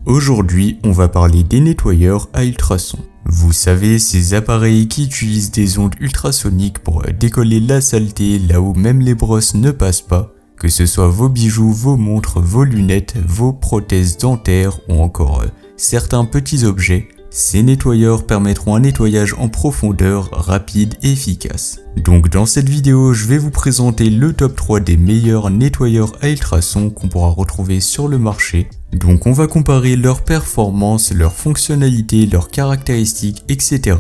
Aujourd'hui, on va parler des nettoyeurs à ultrasons. Vous savez, ces appareils qui utilisent des ondes ultrasoniques pour décoller la saleté là où même les brosses ne passent pas, que ce soit vos bijoux, vos montres, vos lunettes, vos prothèses dentaires ou encore certains petits objets. Ces nettoyeurs permettront un nettoyage en profondeur, rapide et efficace. Donc dans cette vidéo, je vais vous présenter le top 3 des meilleurs nettoyeurs à ultrasons qu'on pourra retrouver sur le marché. Donc on va comparer leurs performances, leurs fonctionnalités, leurs caractéristiques, etc.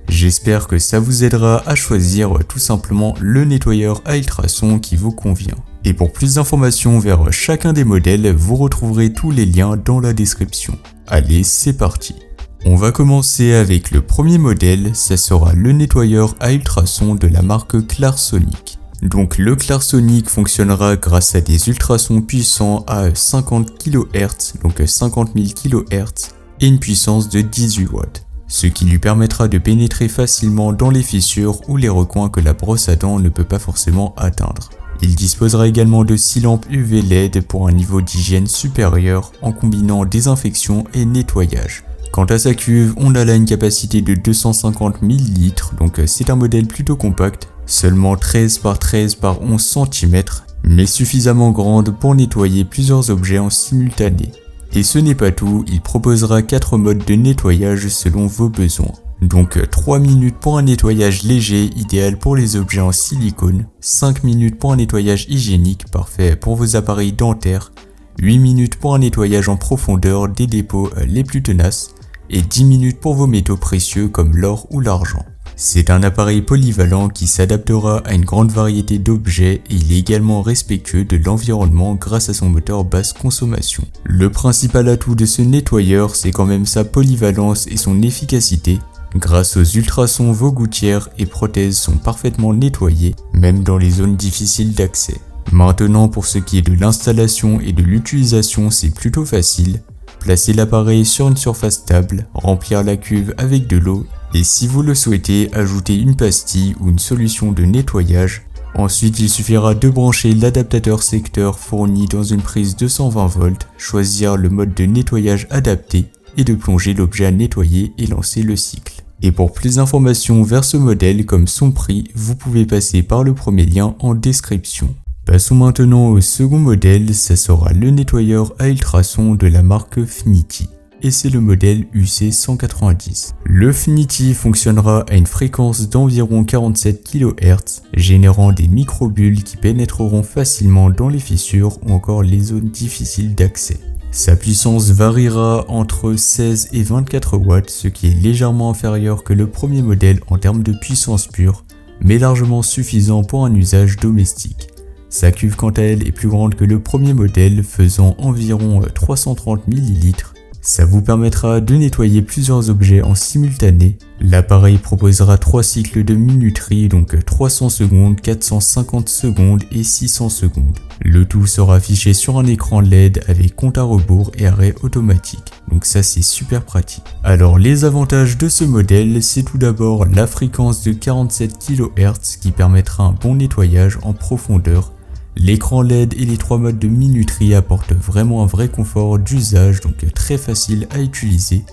J'espère que ça vous aidera à choisir tout simplement le nettoyeur à ultrasons qui vous convient. Et pour plus d'informations vers chacun des modèles, vous retrouverez tous les liens dans la description. Allez, c'est parti! On va commencer avec le premier modèle, ça sera le nettoyeur à ultrasons de la marque Clarsonic. Donc le Clarsonic fonctionnera grâce à des ultrasons puissants à 50 kHz, donc 50 000 kHz, et une puissance de 18 watts, ce qui lui permettra de pénétrer facilement dans les fissures ou les recoins que la brosse à dents ne peut pas forcément atteindre. Il disposera également de 6 lampes UV LED pour un niveau d'hygiène supérieur en combinant désinfection et nettoyage. Quant à sa cuve, on a là une capacité de 250 ml, donc c'est un modèle plutôt compact, seulement 13 par 13 par 11 cm, mais suffisamment grande pour nettoyer plusieurs objets en simultané. Et ce n'est pas tout, il proposera 4 modes de nettoyage selon vos besoins. Donc 3 minutes pour un nettoyage léger, idéal pour les objets en silicone, 5 minutes pour un nettoyage hygiénique, parfait pour vos appareils dentaires, 8 minutes pour un nettoyage en profondeur des dépôts les plus tenaces, et 10 minutes pour vos métaux précieux comme l'or ou l'argent. C'est un appareil polyvalent qui s'adaptera à une grande variété d'objets et il est également respectueux de l'environnement grâce à son moteur basse consommation. Le principal atout de ce nettoyeur, c'est quand même sa polyvalence et son efficacité. Grâce aux ultrasons, vos gouttières et prothèses sont parfaitement nettoyées, même dans les zones difficiles d'accès. Maintenant, pour ce qui est de l'installation et de l'utilisation, c'est plutôt facile. Placez l'appareil sur une surface stable, remplir la cuve avec de l'eau et si vous le souhaitez, ajoutez une pastille ou une solution de nettoyage. Ensuite, il suffira de brancher l'adaptateur secteur fourni dans une prise 220 volts, choisir le mode de nettoyage adapté et de plonger l'objet à nettoyer et lancer le cycle. Et pour plus d'informations vers ce modèle comme son prix, vous pouvez passer par le premier lien en description. Passons maintenant au second modèle, ça sera le nettoyeur à ultrasons de la marque Fnity. Et c'est le modèle UC190. Le Fnity fonctionnera à une fréquence d'environ 47 kHz, générant des microbules qui pénétreront facilement dans les fissures ou encore les zones difficiles d'accès. Sa puissance variera entre 16 et 24 watts, ce qui est légèrement inférieur que le premier modèle en termes de puissance pure, mais largement suffisant pour un usage domestique. Sa cuve quant à elle est plus grande que le premier modèle, faisant environ 330 ml. Ça vous permettra de nettoyer plusieurs objets en simultané. L'appareil proposera 3 cycles de minuterie, donc 300 secondes, 450 secondes et 600 secondes. Le tout sera affiché sur un écran LED avec compte à rebours et arrêt automatique. Donc ça c'est super pratique. Alors les avantages de ce modèle, c'est tout d'abord la fréquence de 47 kHz qui permettra un bon nettoyage en profondeur. L'écran LED et les 3 modes de minuterie apportent vraiment un vrai confort d'usage, donc très facile à utiliser.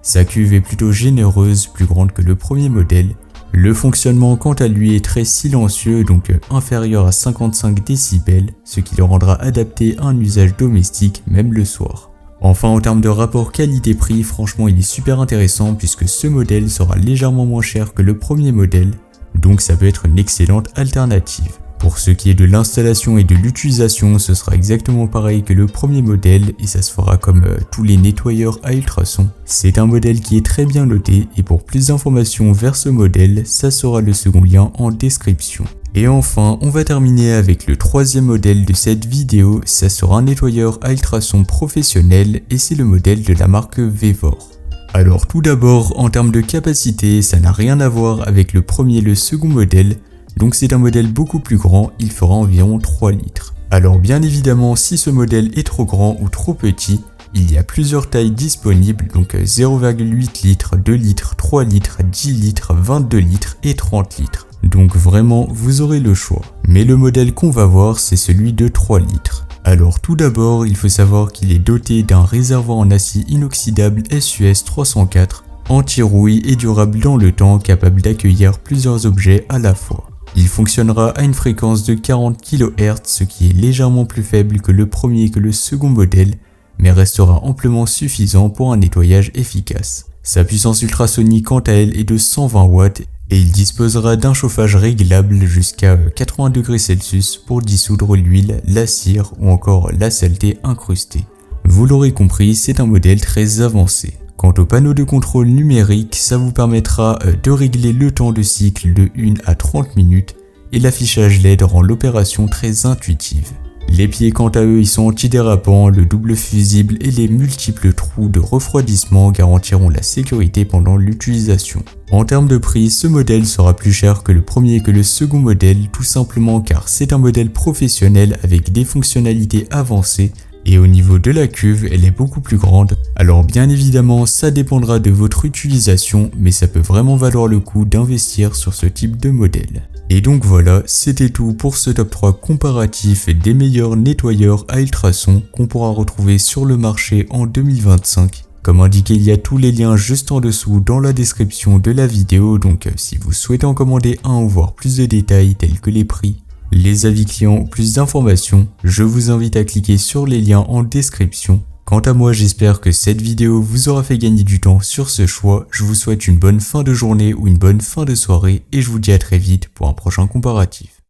Sa cuve est plutôt généreuse, plus grande que le premier modèle. Le fonctionnement quant à lui est très silencieux, donc inférieur à 55 décibels, ce qui le rendra adapté à un usage domestique, même le soir. Enfin, en termes de rapport qualité-prix, franchement il est super intéressant puisque ce modèle sera légèrement moins cher que le premier modèle, donc ça peut être une excellente alternative. Pour ce qui est de l'installation et de l'utilisation, ce sera exactement pareil que le premier modèle et ça se fera comme tous les nettoyeurs à ultrasons. C'est un modèle qui est très bien noté et pour plus d'informations vers ce modèle, ça sera le second lien en description. Et enfin, on va terminer avec le troisième modèle de cette vidéo, ça sera un nettoyeur à ultrasons professionnel et c'est le modèle de la marque Vevor. Alors tout d'abord, en termes de capacité, ça n'a rien à voir avec le premier et le second modèle. Donc c'est un modèle beaucoup plus grand, il fera environ 3 litres. Alors bien évidemment, si ce modèle est trop grand ou trop petit, il y a plusieurs tailles disponibles, donc 0,8 litres, 2 litres, 3 litres, 10 litres, 22 litres et 30 litres. Donc vraiment, vous aurez le choix. Mais le modèle qu'on va voir, c'est celui de 3 litres. Alors tout d'abord, il faut savoir qu'il est doté d'un réservoir en acier inoxydable SUS 304, anti-rouille et durable dans le temps, capable d'accueillir plusieurs objets à la fois. Il fonctionnera à une fréquence de 40 kHz, ce qui est légèrement plus faible que le premier et que le second modèle, mais restera amplement suffisant pour un nettoyage efficace. Sa puissance ultrasonique quant à elle est de 120 watts et il disposera d'un chauffage réglable jusqu'à 80 degrés Celsius pour dissoudre l'huile, la cire ou encore la saleté incrustée. Vous l'aurez compris, c'est un modèle très avancé. Quant au panneau de contrôle numérique, ça vous permettra de régler le temps de cycle de 1 à 30 minutes et l'affichage LED rend l'opération très intuitive. Les pieds quant à eux, ils sont antidérapants, le double fusible et les multiples trous de refroidissement garantiront la sécurité pendant l'utilisation. En termes de prix, ce modèle sera plus cher que le premier et que le second modèle, tout simplement car c'est un modèle professionnel avec des fonctionnalités avancées et au niveau de la cuve, elle est beaucoup plus grande. Alors bien évidemment, ça dépendra de votre utilisation, mais ça peut vraiment valoir le coup d'investir sur ce type de modèle. Et donc voilà, c'était tout pour ce top 3 comparatif des meilleurs nettoyeurs à ultrasons qu'on pourra retrouver sur le marché en 2025. Comme indiqué, il y a tous les liens juste en dessous dans la description de la vidéo, donc si vous souhaitez en commander un ou voir plus de détails tels que les prix, les avis clients ou plus d'informations, je vous invite à cliquer sur les liens en description. Quant à moi, j'espère que cette vidéo vous aura fait gagner du temps sur ce choix. Je vous souhaite une bonne fin de journée ou une bonne fin de soirée et je vous dis à très vite pour un prochain comparatif.